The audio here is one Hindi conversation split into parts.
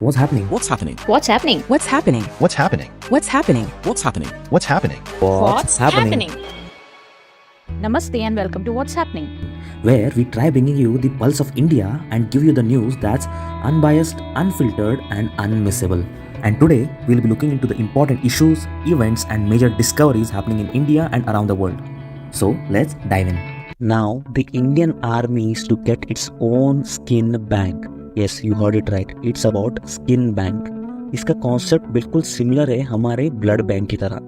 What's happening? What's happening? What's happening? What's happening? What's happening? What's happening? What's happening? What's happening? What's happening? Namaste and welcome to What's Happening. Where we try bringing you the pulse of India and give you the news that's unbiased, unfiltered, and unmissable. And today we'll be looking into the important issues, events, and major discoveries happening in India and around the world. So let's dive in. Now, the Indian Army is to get its own skin bank. Yes, you heard it right. It's about skin bank. इसका कॉन्सेप्ट बिल्कुल सिमिलर है हमारे ब्लड बैंक की तरह.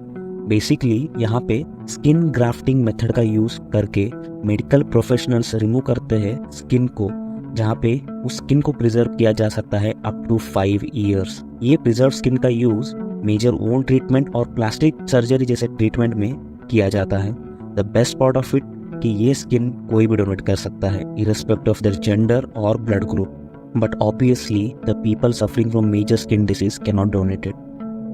बेसिकली यहाँ पे स्किन ग्राफ्टिंग मेथड का यूज करके मेडिकल प्रोफेशनल्स रिमूव करते हैं स्किन को, जहाँ पे उस स्किन को प्रिजर्व किया जा सकता है अप टू 5 years. ये प्रिजर्व स्किन का यूज मेजर वोन ट्रीटमेंट और प्लास्टिक सर्जरी जैसे ट्रीटमेंट में किया जाता है. The best part of it कि ये स्किन कोई भी डोनेट कर सकता है इरेस्पेक्टिव ऑफ देयर जेंडर और blood group. But obviously the people suffering from major skin disease can not donate it.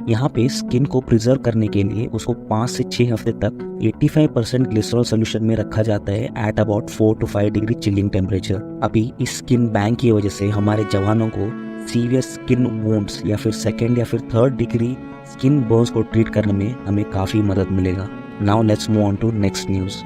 यहाँ पे स्किन को प्रिजर्व करने के लिए उसको 5 से 6 हफ्ते तक 85% ग्लिसरॉल सोल्यूशन में रखा जाता है at about 4 to 5 degree chilling temperature. अभी इस स्किन बैंक की वजह से हमारे जवानों को सीवियर स्किन वुंड्स या फिर 2nd या फिर 3rd डिग्री स्किन बर्न्स को ट्रीट करने में हमें काफी मदद मिलेगा. Now let's move on to next news.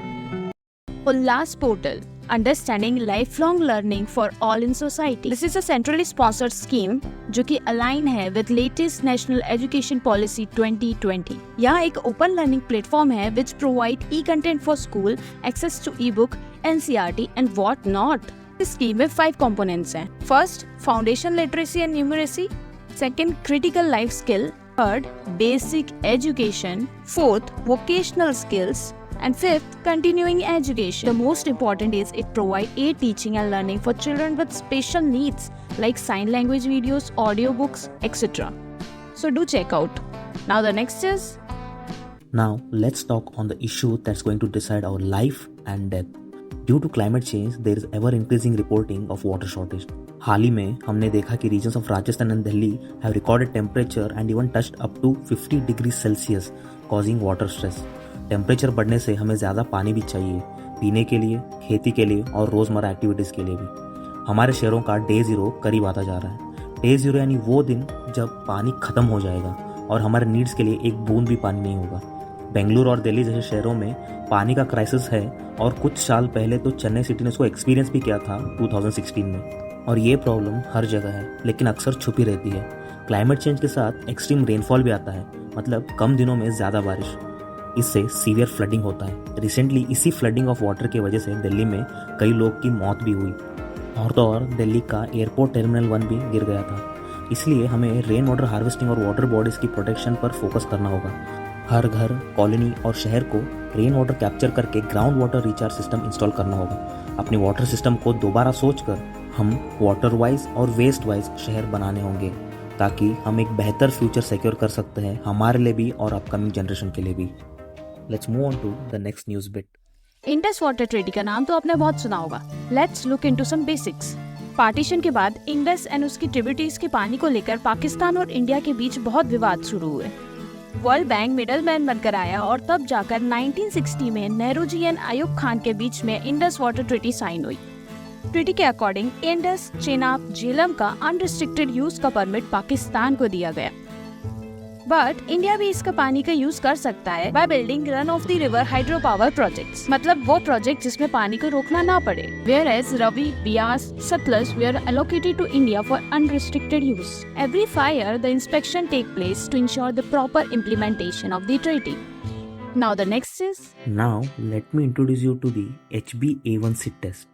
Ullas Portal, Understanding Lifelong Learning for All in Society. This is a centrally sponsored scheme जो कि align है with latest National Education Policy 2020. यहाँ एक open learning platform है which provide e-content for school, access to e-book, NCERT and what not. इस scheme में 5 components हैं. First, Foundation Literacy and Numeracy. Second, Critical Life Skill. Third, Basic Education. Fourth, Vocational Skills. And fifth, continuing education. The most important is it provides aid teaching and learning for children with special needs like sign language videos, audiobooks, etc. So do check out. Now the next is Now let's talk on the issue that's going to decide our life and death. Due to climate change, there is ever increasing reporting of water shortage. हाल ही में हमने देखा कि regions of Rajasthan and Delhi have recorded temperature and even touched up to 50 degrees Celsius, causing water stress. Temperature बढ़ने से हमें ज़्यादा पानी भी चाहिए, पीने के लिए, खेती के लिए और रोज़मर्रा एक्टिविटीज़ के लिए भी. हमारे शहरों का डे ज़ीरो करीब आता जा रहा है. डे ज़ीरो यानी वो दिन जब पानी ख़त्म हो जाएगा और हमारे नीड्स के लिए एक बूंद भी पानी नहीं होगा. बेंगलुरु और दिल्ली जैसे शहरों में पानी का क्राइसिस है और कुछ साल पहले तो चेन्नई सिटी ने इसको एक्सपीरियंस भी किया था 2016 में. और ये प्रॉब्लम हर जगह है लेकिन अक्सर छुपी रहती है. क्लाइमेट चेंज के साथ एक्सट्रीम रेनफॉल भी आता है, मतलब कम दिनों में ज़्यादा बारिश. इससे सीवियर फ्लडिंग होता है. रिसेंटली इसी फ्लडिंग ऑफ वाटर की वजह से दिल्ली में कई लोग की मौत भी हुई. और तो और दिल्ली का एयरपोर्ट टर्मिनल 1 भी गिर गया था. इसलिए हमें रेन वाटर हार्वेस्टिंग और वाटर बॉडीज की प्रोटेक्शन पर फोकस करना होगा. हर घर, कॉलोनी और शहर को रेन वाटर कैप्चर करके ground water recharge system install करना होगा. अपने वाटर सिस्टम को दोबारा सोचकर हम वाटर वाइज और वेस्ट वाइज शहर बनाने होंगे ताकि हम एक बेहतर फ्यूचर सिक्योर कर सकते हैं हमारे लिए भी और अपकमिंग जनरेशन के लिए भी. Let's move on to the next news bit. Indus water treaty का नाम तो आपने बहुत सुना होगा. Let's look into some basics. Partition के बाद इंडस एंड उसकी ट्रिब्यूटरीज के पानी को लेकर पाकिस्तान और इंडिया के बीच बहुत विवाद शुरू हुए. वर्ल्ड बैंक मिडल मैन बनकर आया और तब जाकर 1960 में नेहरू जी एंड अयूब खान के बीच में इंडस वाटर ट्रीटी साइन हुई. ट्रीटी के अकॉर्डिंग इंडस, चेनाब, झेलम का अनरिस्ट्रिक्टेड यूज का परमिट पाकिस्तान को दिया गया. बट इंडिया भी इसका पानी का यूज कर सकता है by building run of the river hydro power projects, मतलब वो प्रोजेक्ट जिसमें पानी को रोकना ना पड़े. Whereas Ravi, Beas, Sutlej were allocated to India for unrestricted use. Every 5 years the inspection take place to ensure the proper implementation of the treaty. Now the next is Now let me introduce you to the HbA1c test.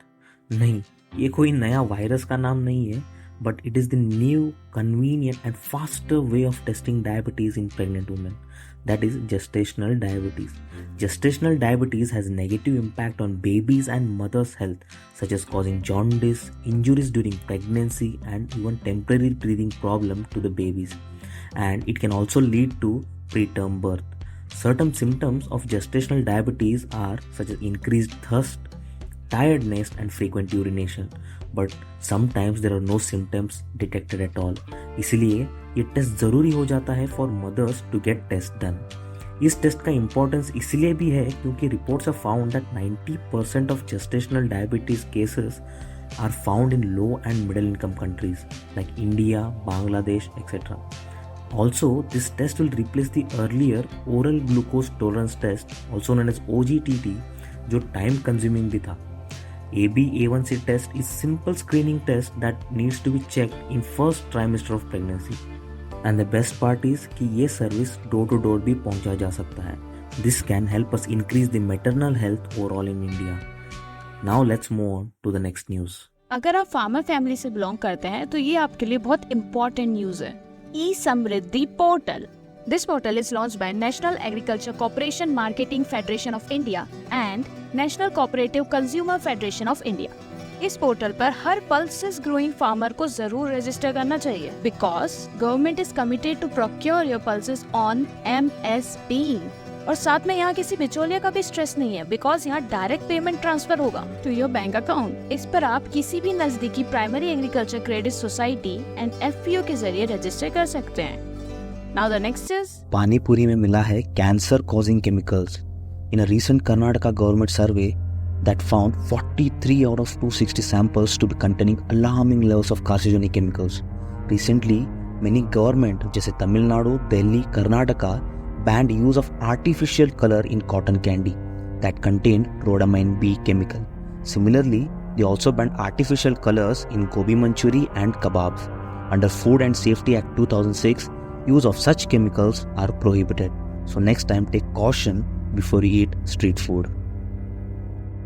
नहीं, ये कोई नया वायरस का नाम नहीं है, but it is the new, convenient and faster way of testing diabetes in pregnant women. That is gestational diabetes. Gestational diabetes has negative impact on babies and mothers' health, such as causing jaundice, injuries during pregnancy, and even temporary breathing problem to the babies. And it can also lead to preterm birth. Certain symptoms of gestational diabetes are such as increased thirst, tiredness, and frequent urination. But sometimes there are no symptoms detected at all. इसलिए ये टेस्ट ज़रूरी हो जाता है for mothers to get test done. इस टेस्ट का इम्पोर्टेंस इसलिए भी है क्योंकि reports have found that 90% of gestational diabetes cases are found in low and middle income countries like India, Bangladesh, etc. Also, this test will replace the earlier oral glucose tolerance test, also known as OGTT, जो time consuming भी था. AB-A1C test is simple screening test that needs to be checked in first trimester of pregnancy. And the best part is कि ये सर्विस डोर टू डोर भी पहुंचा जा सकता है. This can help us increase the maternal health overall in India. Now let's move on to the next news. अगर आप फार्मर फैमिली से बिलोंग करते हैं तो ये आपके लिए बहुत इम्पोर्टेंट न्यूज है. ई समृद्धि portal. This portal is launched by National Agriculture Cooperation Marketing Federation of India and National Cooperative Consumer Federation of India. इस पोर्टल पर हर पल्सेस ग्रोइंग फार्मर को जरूर रजिस्टर करना चाहिए because government is committed to procure your pulses on MSP. और साथ में यहाँ किसी बिचौलिया का भी स्ट्रेस नहीं है बिकॉज यहाँ डायरेक्ट पेमेंट ट्रांसफर होगा टू योर बैंक अकाउंट. इस पर आप किसी भी नजदीकी primary agriculture credit society and FPO के जरिए रजिस्टर कर सकते हैं. Now the next is panipuri में मिला है cancer causing chemicals. In a recent Karnataka government survey that found 43 out of 260 samples to be containing alarming levels of carcinogenic chemicals. Recently, many government जैसे Tamil Nadu, Delhi, Karnataka banned use of artificial color in cotton candy that contained rhodamine B chemical. Similarly, they also banned artificial colors in gobi manchuri and kebabs. Under Food and Safety Act 2006, use of such chemicals are prohibited. So next time take caution before you eat street food.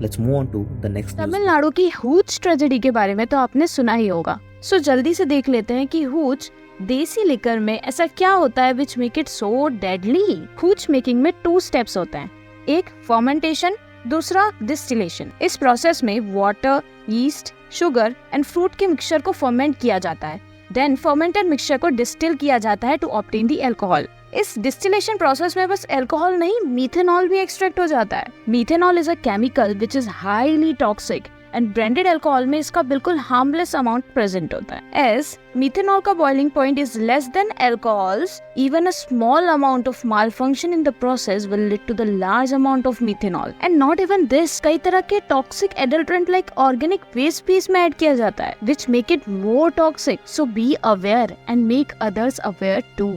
Let's move on to the next news. Tamil Nadu की हूच ट्रेजेडी के बारे में तो आपने सुना ही होगा. सो जल्दी से देख लेते हैं कि हूच देसी लिकर में ऐसा क्या होता है which make it so deadly. Hooch making में 2 स्टेप्स होते हैं. एक फर्मेंटेशन, दूसरा डिस्टिलेशन. इस प्रोसेस में water, yeast, sugar and fruit के मिक्सचर को फर्मेंट किया जाता है. देन फर्मेंटेड मिक्सचर को डिस्टिल किया जाता है टू ऑब्टेन द अल्कोहल. इस डिस्टिलेशन प्रोसेस में बस अल्कोहल नहीं, मीथेनॉल भी एक्सट्रैक्ट हो जाता है. Methanol is a chemical which is highly toxic and branded alcohol में इसका बिल्कुल हार्मलेस अमाउंट प्रेजेंट होता है. एज मीथेनॉल का boiling point is less than alcohols, even a small amount of malfunction in the process will lead to the large amount of methanol. And not even this, कई तरह के toxic adulterant like organic waste भी इसमें ऐड किया जाता है which make it more toxic. So be aware and make others aware too.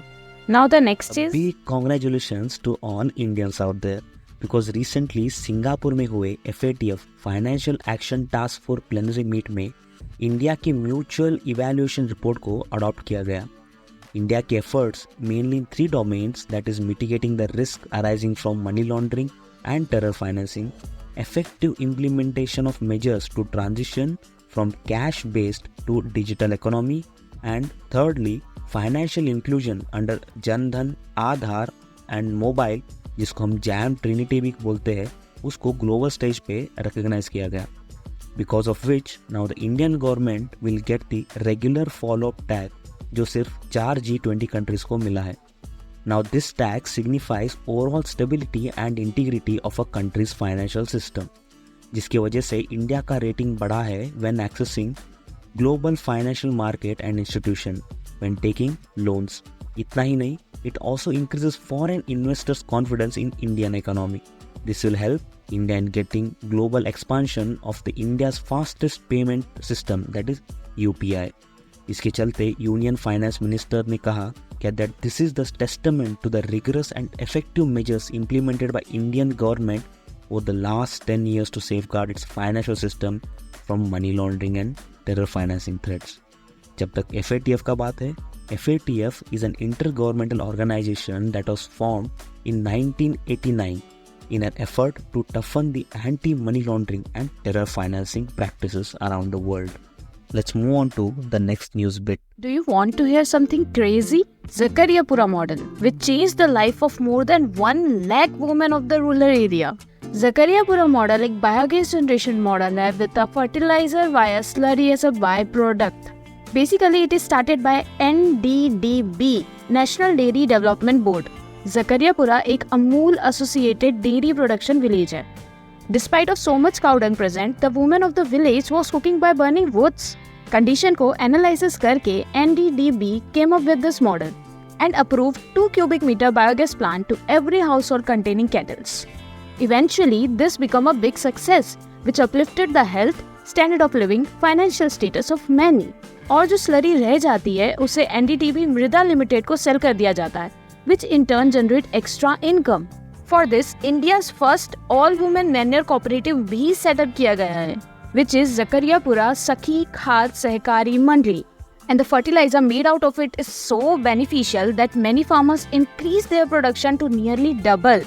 Now the next is big congratulations to all Indians out there because recently Singapore में हुए FATF Financial Action Task Force Plenary Meet में इंडिया की म्यूचुअल इवैल्यूएशन रिपोर्ट को अडॉप्ट किया गया. इंडिया के efforts mainly in 3 domains that is mitigating the risk arising from money laundering and terror financing, effective implementation of measures to transition from cash-based to digital economy, and thirdly, financial inclusion under Jan Dhan, Aadhaar and mobile, जिसको हम जैम ट्रिनिटी भी बोलते हैं, उसको ग्लोबल स्टेज पे रिकॉग्नाइज किया गया. Because of which now the Indian government will get the regular follow up tag जो सिर्फ 4 G20 कंट्रीज को मिला है. Now this tag signifies overall stability and integrity of a countries financial system, जिसकी वजह से इंडिया का रेटिंग बढ़ा है when accessing global financial market and institution when taking loans. इतना ही नहीं, it also increases foreign investors' confidence in Indian economy. This will help India in getting global expansion of the India's fastest payment system, that is UPI. इसके चलते यूनियन फाइनेंस मिनिस्टर ने कहा कि that this is the testament to the rigorous and effective measures implemented by Indian government over the last 10 years to safeguard its financial system from money laundering and terror financing threats. जब तक FATF का बात है, FATF is an intergovernmental organization that was formed in 1989 in an effort to toughen the anti-money laundering and terror financing practices around the world. Let's move on to the next news bit. Do you want to hear something crazy? Zakariyapura model, which changed the life of more than 1 lakh women of the rural area. Zakariyapura model एक बायोगैस जनरेशन मॉडल है with a fertilizer via slurry as a byproduct. Basically, it is started by NDDB, National Dairy Development Board. Zakariyapura एक Amul associated dairy production village है. Despite of so much cow dung present, the women of the village was cooking by burning woods. Condition को analysis करके NDDB came up with this model and approved 2 cubic meter biogas plant to every household containing kettles. Eventually, this became a big success, which uplifted the health, standard of living, financial status of many. और जो स्लरी रह जाती है उसे एनडीटीवी मृदा लिमिटेड को सेल कर दिया जाता है, which in turn generate extra income. For this India's first all women manure cooperative भी सेटअप किया गया है, which is Zakariapura Sakhi Khad Sahkari Mandali. And the fertilizer made out of it is so beneficial that many farmers increase their production to nearly double.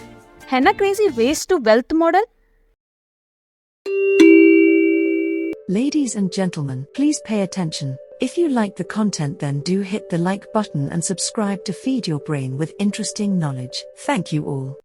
है ना crazy waste to wealth model? Ladies and gentlemen, please pay attention. If you like the content, then do hit the like button and subscribe to feed your brain with interesting knowledge. Thank you all.